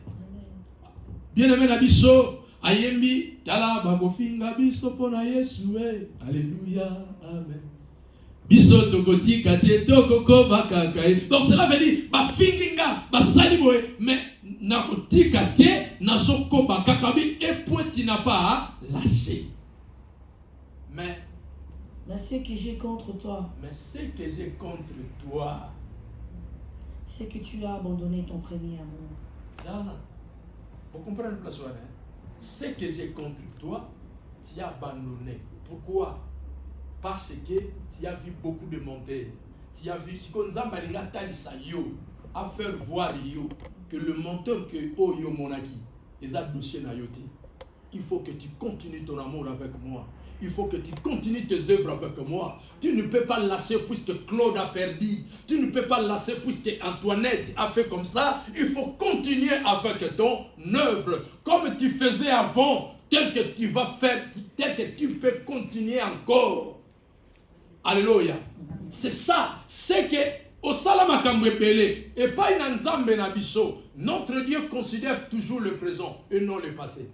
[SPEAKER 1] Bien aimé na biso. Ayembi tala bagofinga biso pona Yesu alléluia amen biso tokoti kate tokoko bakaka. Donc cela veut dire ba finginga ba saliboe mais na kotika te na zoko bakaka bi et point tu n'as pas lâché. Mais
[SPEAKER 3] ce que j'ai contre toi.
[SPEAKER 1] Mais ce que j'ai contre toi,
[SPEAKER 3] c'est que tu as abandonné ton premier amour.
[SPEAKER 1] Ça vous comprenez la soirée? Ce que j'ai contre toi, tu as abandonné. Pourquoi? Parce que tu as vu beaucoup de montées. Tu as vu ce qu'on a à faire voir que le monteur que yo monaki les a dossier na yote. Il faut que tu continues ton amour avec moi. Il faut que tu continues tes œuvres avec moi. Tu ne peux pas lâcher puisque Claude a perdu. Tu ne peux pas lâcher puisque Antoinette a fait comme ça. Il faut continuer avec ton œuvre. Comme tu faisais avant, tel que tu vas faire, tel que tu peux continuer encore. Alléluia. C'est ça. C'est que au salama kambwebele et pas une nzambe na biso. Notre Dieu considère toujours le présent et non le passé.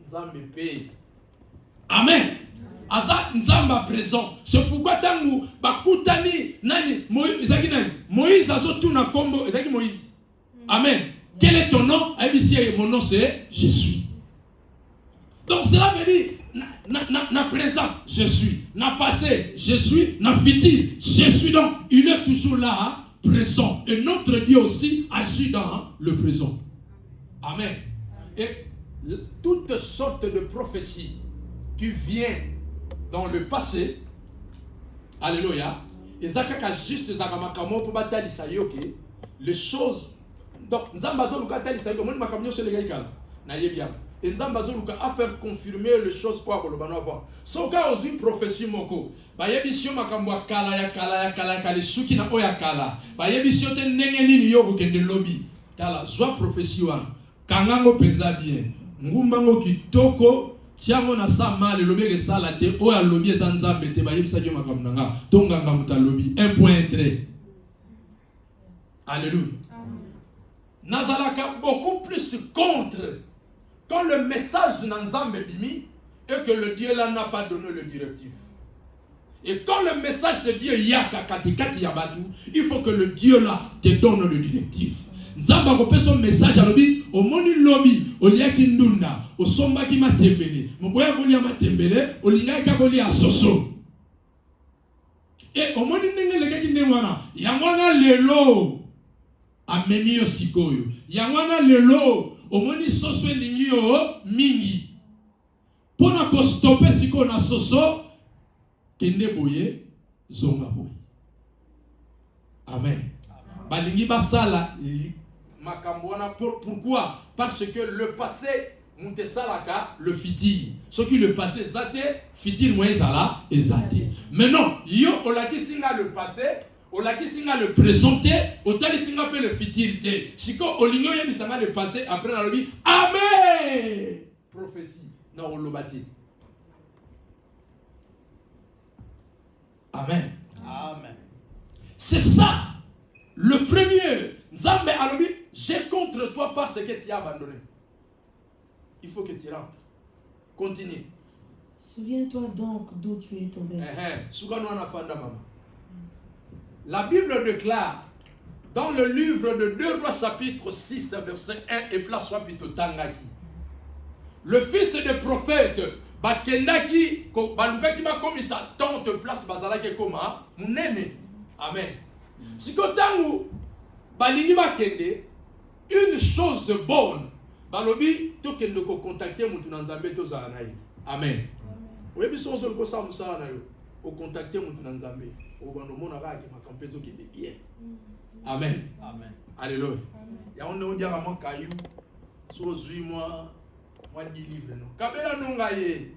[SPEAKER 1] Nzambe paye. Amen. Asa nzamba présent. C'est pourquoi tangu bakutani nani Moïse azotuna kombo ezaki Moïse. Amen. Quel est ton nom? Mon nom c'est je suis. Donc cela veut dire na présent, je suis. Na passé, je suis. Na futur, je suis. Donc, il est toujours là, présent. Et notre Dieu aussi agit dans le présent. Amen. Et toutes sortes de prophéties qui viennent dans le passé, alléluia, et zakaka juste zakamakamo pour batali sayoke, les choses. Donc, Nzambazo luka tali sayoke, mon makamyo se legaïkala, na yebia. Et Nzambazo luka a faire confirmer les choses pour kolobano avoir. Soka ozu prophétie moko, ba yebisio makambo kala suki na oya kala. Ba yebisio te ndenge nini yo kende lobby. Tala zwa prophétie wana. Kangango penza bien. Ngumbango kitoko tiango na sa mal lobi ke sala te oya lobby eza Nzambe te ba yebisa yo makambo nanga. Tonganga muta lobby 1.3. Alléluia. Nazalaka beaucoup plus contre quand le message n'ensemble bimi et que le Dieu là n'a pas donné le directif. Et quand le message de Dieu yaka katikati yabatu, il faut que le Dieu là te donne le directif. Nzamba ko son message alobi o moni lobi o liaki ndunda o somba ki matembele moboya ko lia matembele o linga ka ko lia soso. Et o moni ndenge le kaki ndengwana yangwana lelo amemi yo sikoyo yangwana lelo omoni soso elingi yo mingi pona ko stopper siko na soso kende boye zonga boye. Amen. Balingi basala makambo wana pourquoi? Parce que le passé monte salaka le futur. Ce qui le passé zate futur moyen sala ezate. Maintenant yo olaki singa le passé olaki singa le présenté, otali singa pe le futur te. Siko olingo yemi sanga le passé après la lobby. Amen. Prophétie na olobati. Amen.
[SPEAKER 2] Amen.
[SPEAKER 1] C'est ça. Le premier, Nzambe alobi, j'ai contre toi parce que tu as abandonné. Il faut que tu rentres. Continue.
[SPEAKER 3] Souviens-toi donc d'où tu es tombé.
[SPEAKER 1] La Bible déclare dans le livre de 2 Rois chapitre 6 verset 1 et place chapitre Tangaki. Le fils de prophète Bakendaki balukaki bakomisa tante place bazalaki koma munene. Amen. Sikotangu balingi bakende une chose bonne balobi tokende ko contacter mutu na Nzambe tozala na ye. Amen. Oui biso zo ko sa musala na yo o contacter mutu na Nzambe o bano mona ka ke makampezo ki bien. Amen.
[SPEAKER 2] Amen.
[SPEAKER 1] Alléluia. Ya on dia ka mo kayu so zui moi délivre non. Kabela nunga ye.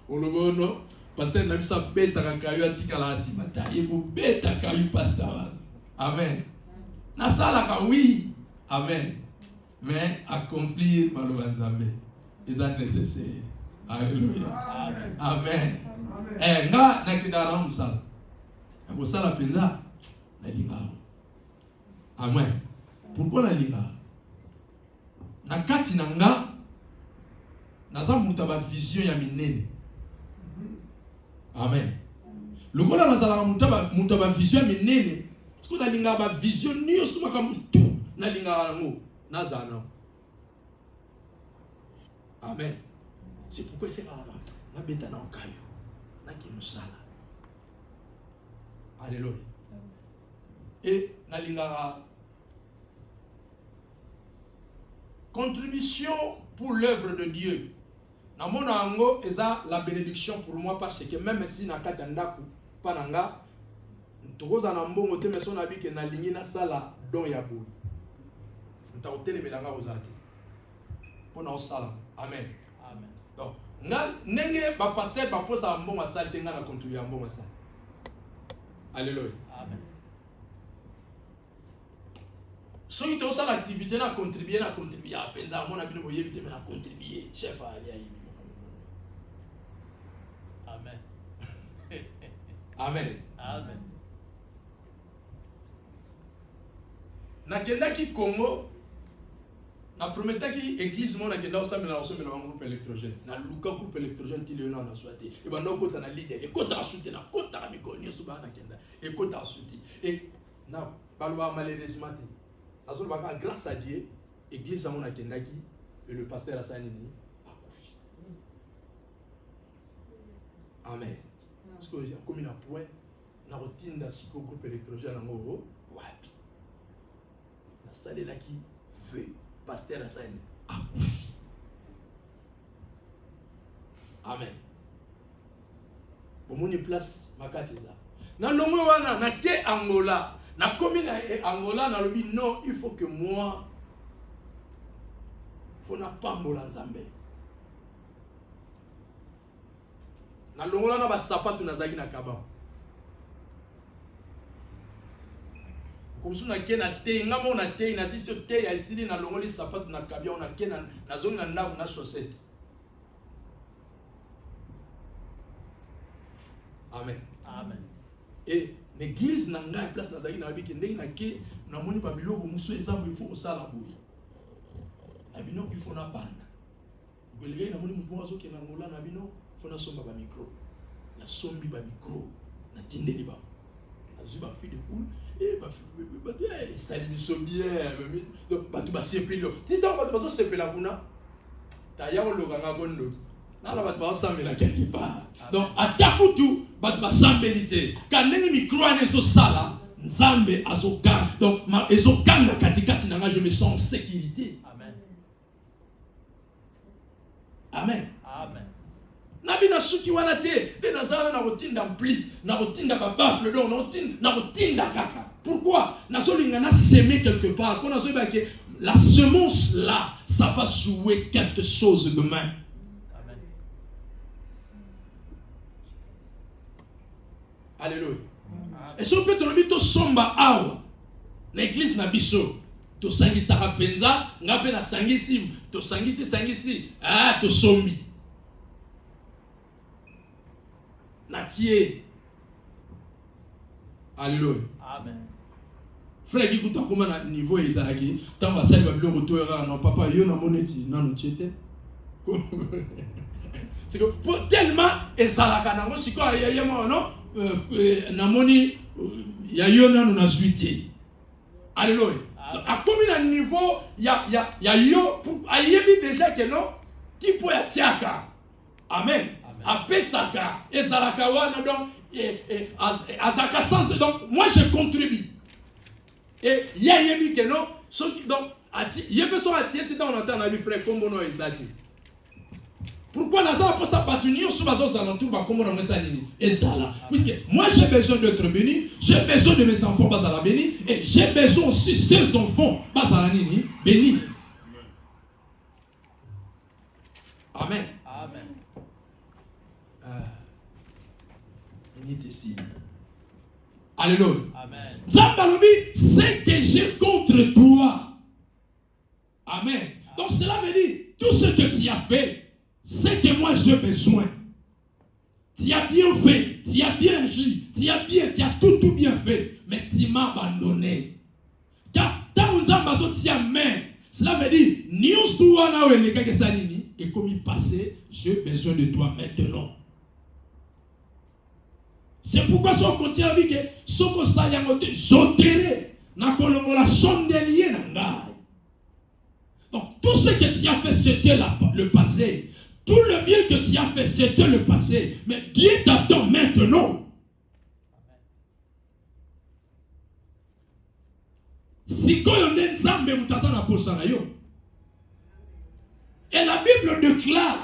[SPEAKER 1] Olobono pasteur na bisa beta ka kayu atikala asimata yebo beta kayu pasteur. Amen. Na sala ka oui. Amen. Mais accomplir maloba Nzambe est nécessaire. Alléluia. Amen. Amen. Eh nga na kidara musala. Ako sala penza na linga. Amen. Pourquoi na linga? Na kati na nga naza muta ba vision ya minene. Amen. Lokola nazala muta ba vision ya minene, ko na linga ba vision niyo suma ka mutu na linga ngo nazana. Amen. C'est pourquoi c'est là na beta na okayo na ki musala. Alléluia. Et na linga contribution pour l'œuvre de Dieu. Na mona ango eza la bénédiction pour moi parce que même si na kati ndaku pananga tokoza na mbongo te meso na bike na lingi na sala don ya boui. Nta hotele melanga ozati. Pona osala. Amen.
[SPEAKER 2] Amen.
[SPEAKER 1] Donc nga nenge ba pasteur ba posa mbongo asali te nga na contribuer mbongo asali. Alléluia.
[SPEAKER 2] Amen.
[SPEAKER 1] Si tu as l'activité, tu as contribué, tu as contribué. À mon avis, tu as contribué. Chef,
[SPEAKER 2] Amen.
[SPEAKER 1] Amen.
[SPEAKER 2] Amen.
[SPEAKER 1] Nakendaki Congo, na prometaki église mon nakenda osambela na groupe électrogène. Na luka groupe électrogène ti leona na swate. E bando kota na leader, e kota soutenir, na kota na mikoni so ba nakenda. E kota soutenir. Et na balwa malheureusement grâce à Dieu, l'église a mon akendaki et le pasteur a sa nini. Amen. Parce que comme il a point, na routine da siko groupe électrogène ngo wapi. Na salle là qui veut pasteur la salle akufi. Amen. Omoni place makasi ça. Na longo wana na ke Angola, na commune Angola na lobi non, il faut que moi faut na pambola nzambe. Na longola na ba sapatu na zaki na kaba. Comme si na ke na te ngamo na te na sisi te ya isili na longoli sapatu na kabia na ke na zone na ndaku na chaussette. Amen.
[SPEAKER 2] Amen.
[SPEAKER 1] Et l'église n'a pas place dans la vie qui n'est pas que na moni babilo ko muso ezambo il faut osala boye. Na bino il faut na banda. Belé na moni muto azo ke na ngola na bino faut na somba ba micro. Na sombi ba micro. Na tindeli ba. Na zuba fi de cool et ba sali biso bien. Donc ba tu ba sepelo. Ti tant ba tu ba so sepela kuna. Ta ya lo nga gondo. Na la ba tu ba samela quelque part. Donc atakutu ba tu ba sambelité. Quand neni micro ane so sala nzambe azoka. Donc ma ezokanga katikati na nga je me sens en sécurité.
[SPEAKER 2] Amen.
[SPEAKER 1] Amen.
[SPEAKER 2] Amen.
[SPEAKER 1] Nabina suki wana te de nazala na rotinda mpli na rotinda ba bafle donc na rotinda kaka. Pourquoi nazolinga na semer quelque part quand nazoba que la semence là ça va jouer quelque chose demain.
[SPEAKER 2] Amen.
[SPEAKER 1] Alléluia. Et si on peut te le dire to somba awa l'église na biso to sangisa penza ngape na sangisi to sangisi to sombi natie. Alléluia.
[SPEAKER 2] Amen.
[SPEAKER 1] Frère qui kuta comment na niveau ezalaki tant va sali ba biloko to era non papa yo na moneti nano chete. C'est que pour tellement ezalaka nango siko ya mo non na moni ya yo nano na zuité. Alléluia. A comme un niveau ya yo pour ayebi déjà que non qui peut ya tiaka. Amen. A pesaka ezalaka wana donc azaka sens donc moi je contribue. Et ya yebi que non ce qui donc ati yebe so ati ete dans l'entend na bi frère kombo no ezaki. Pourquoi Nazar pour ça batunir sur bazos alentours ba kombo na mesa nini ezala puisque moi j'ai besoin d'être béni, j'ai besoin de mes enfants bazala béni et j'ai besoin aussi ces enfants bazala nini béni. Amen.
[SPEAKER 2] Amen.
[SPEAKER 1] Alléluia.
[SPEAKER 2] Amen.
[SPEAKER 1] Zambalobi, c'est que j'ai contre toi. Amen. Donc cela veut dire, tout ce que tu as fait, c'est que moi j'ai besoin. Tu as bien fait, tu as bien agi, tu as tout bien fait, mais tu m'as abandonné. Car tant que Zambazo tient main, cela veut dire, news toi na we que ça nini et comme il passait, j'ai besoin de toi maintenant. C'est pourquoi si on continue à dire que ce que ça y a monté, j'enterrai na kolongola chandelier na ngai. Donc tout ce que tu as fait c'était le passé. Tout le bien que tu as fait c'était le passé. Mais Dieu t'attend maintenant. Si koyo nzambe mutaza na posa na yo. Et la Bible déclare,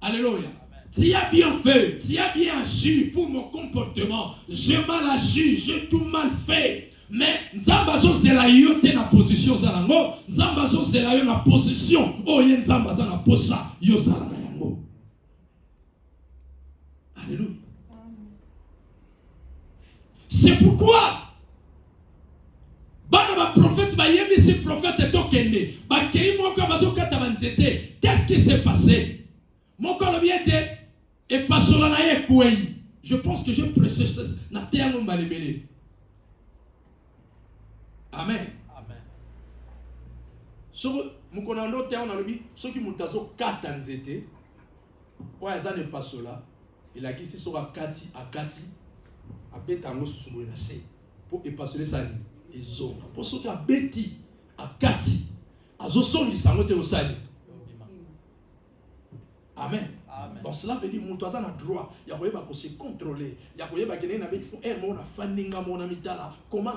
[SPEAKER 1] alléluia, tu as bien fait, tu as bien agi pour mon comportement. J'ai mal agi, j'ai tout mal fait. Mais Nzambazo zela yo te na position zalango, Nzambazo zela yo na position, oye Nzambaza na posa yo zala na yango. Alléluia. C'est pourquoi bana ba prophète ba yebi si prophète tokende, ba kei moko bazo kata banzete. Qu'est-ce qui s'est passé? Moko lo biete et pasola na ye kwei. Je pense que je précise na terre mbalebele. Amen.
[SPEAKER 2] Amen.
[SPEAKER 1] So mukona ndo te on alobi soki mutazo kata nzete oya za ne pasola ila kisi so akati abeta ngo susubo na se pour epasole sani ezo pour soki abeti akati azo songi sango te osali. Amen. Donc cela veut dire que nous avons le droit, il y a se contrôler, il y a comment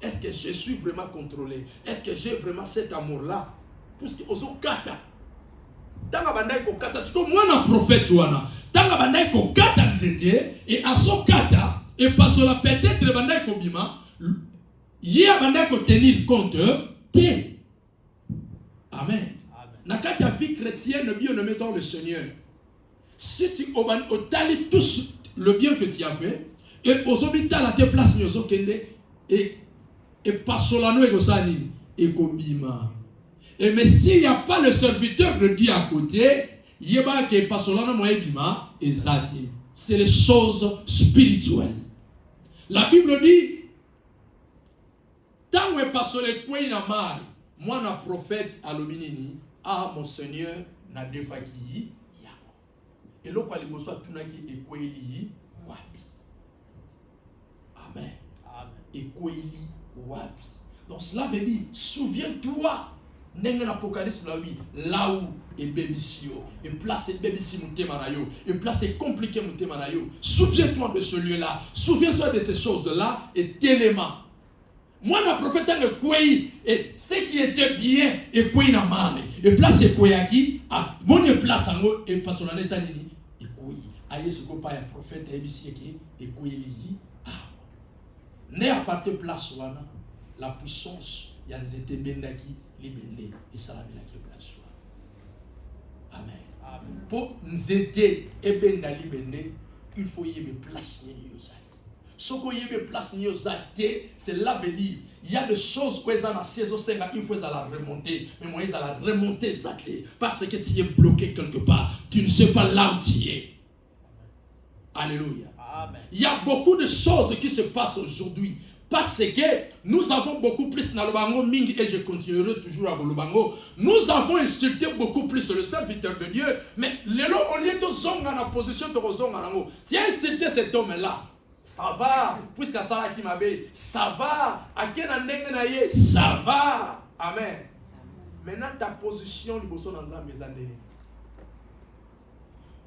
[SPEAKER 1] est-ce que je suis vraiment contrôlé? Est-ce que j'ai vraiment cet amour-là? Puisque ozo kata. Tanga bandai ko kata siko mwana prophète wana. Tanga bandai ko kata nzete et aso kata et parce la peut-être bandai ko bima. Yé bandai ko tenir compte te. Amen. Na kati ya vie chrétienne bien-aimé dans le Seigneur. Si tu otali tout le bien que tu as fait et ozobita la te place nyoso kende et pasolano e gosani e kobima. Et mais s'il n'y a pas le serviteur de Dieu à côté, yeba ke pasolano mo ebima ezati. C'est les choses spirituelles. La Bible dit tant que pasole kwe na mai, moi na prophète alobinini. Ah, mon Seigneur, n'a deux fois qui yako. Et l'autre, quand il me soit tout qui est kweli wapi. Amen. Et kweli wapi. Donc cela veut dire, souviens-toi, n'est-ce pas l'Apocalypse là où est bébissio, et place bébissi moutemanayo, et place compliqué moutemanayo. Souviens-toi de ce lieu-là, souviens-toi de ces choses-là, et tellement. Moi, le prophète a dit et ce qui était bien, et quoi il a marre. Et place et quoi qui a mon place en haut, et parce qu'on a des années, et quoi. Aïe, ce qu'on parle, prophète, et quoi il y a. Né à partir de place, la puissance, il y a des étés bendaki, libérés, et ça la met la place. Amen. Pour nous aider, et bendali libérés, il faut y avoir place. Ce qu'on y a place, c'est là veut dire il y a des choses que dans la saison 5, il faut la remonter. Mais moi, ils la remonter parce que tu es bloqué quelque part. Tu ne sais pas là où tu es. Alléluia. Amen. Il y a beaucoup de choses qui se passent aujourd'hui. Parce que nous avons beaucoup plus dans le bango ming et je continuerai toujours à le bango. Nous avons insulté beaucoup plus le serviteur de Dieu. Mais on est dans la position de Rozongango. Tu as insulté cet homme-là. Ça va, puisque ça qui m'a dit, ça va, à quel endroit ça va, amen. Maintenant ta position du bosso dans mes années.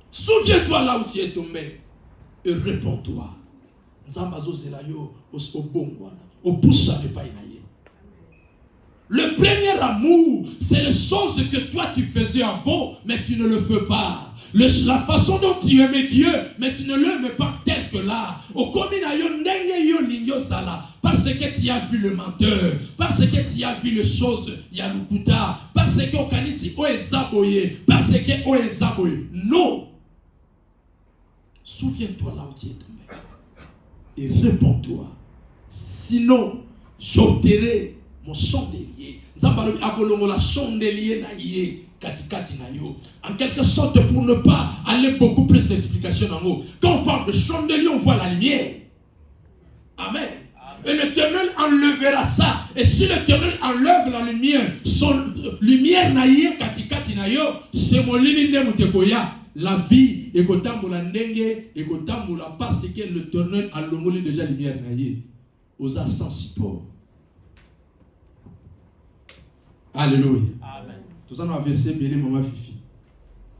[SPEAKER 1] Souviens-toi là où tu es tombé et réponds-toi. Zambazo zelayo au bon au poussa de painaye. Le premier amour, c'est les choses que toi tu faisais avant, mais tu ne le fais pas. La façon dont tu aimais Dieu, mais tu ne l'aimes pas tel que là. Parce que tu as vu le menteur, parce que tu as vu les choses, Yalukuta, parce que Okanisi Oezaboye, parce que Oezaboye. Non. Souviens-toi là où tu es tombé. Et réponds-toi. Sinon, j'ôterai mon chandelier. Zambalo akolongo la chandelier na yé. En quelque sorte, pour ne pas aller beaucoup plus d'explications en haut. Quand on parle de chandelier, on voit la lumière. Amen. Et l'Éternel enlèvera ça. Et si l'Éternel enlève la lumière, son lumière naïe katikati nayo, c'est mon ligne mutekoya. La vie est kotambola ndenge et kotambola parce que l'Éternel a longoli déjà lumière naïe. Aux sans support. Alléluia. Amen. Tout ça, on a versé Bélé, Maman Fifi.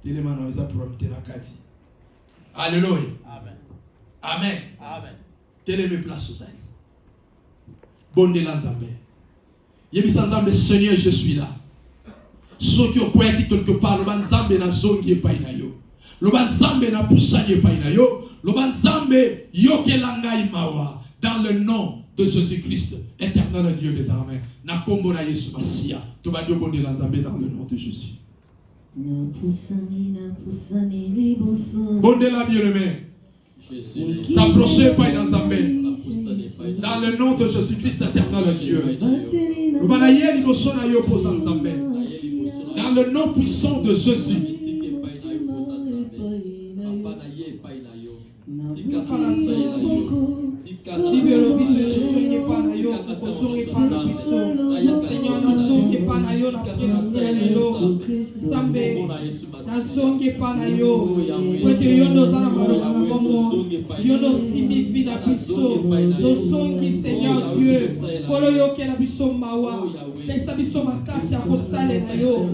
[SPEAKER 1] Téléman, on a prompté la Kati. Alléluia. Amen. Amen. Amen. Télémé place aux aïe. Bonne de l'Anzambé. Yébi Sanzambé, Seigneur, je suis là. Ceux qui ont quoi qui quelque part, le Banzambé n'a zongi painayo. Le Banzambé n'a poussani painayo. Le Banzambé yokelangai mawa. Dans le nom de Jésus-Christ, éternel Dieu des armées. Nakombora Yesu Masia. Tobadio bonde l'Anzambé dans le nom de Jésus. Bonde la bien-aimée. S'approchez pas d'Anzambé. Dans le nom de Jésus-Christ, éternel Dieu. Dans le nom puissant de Jésus.
[SPEAKER 4] Seigneur Dieu, kolo yo ke la biso mawa, pesa biso makasi ya kosala na yo.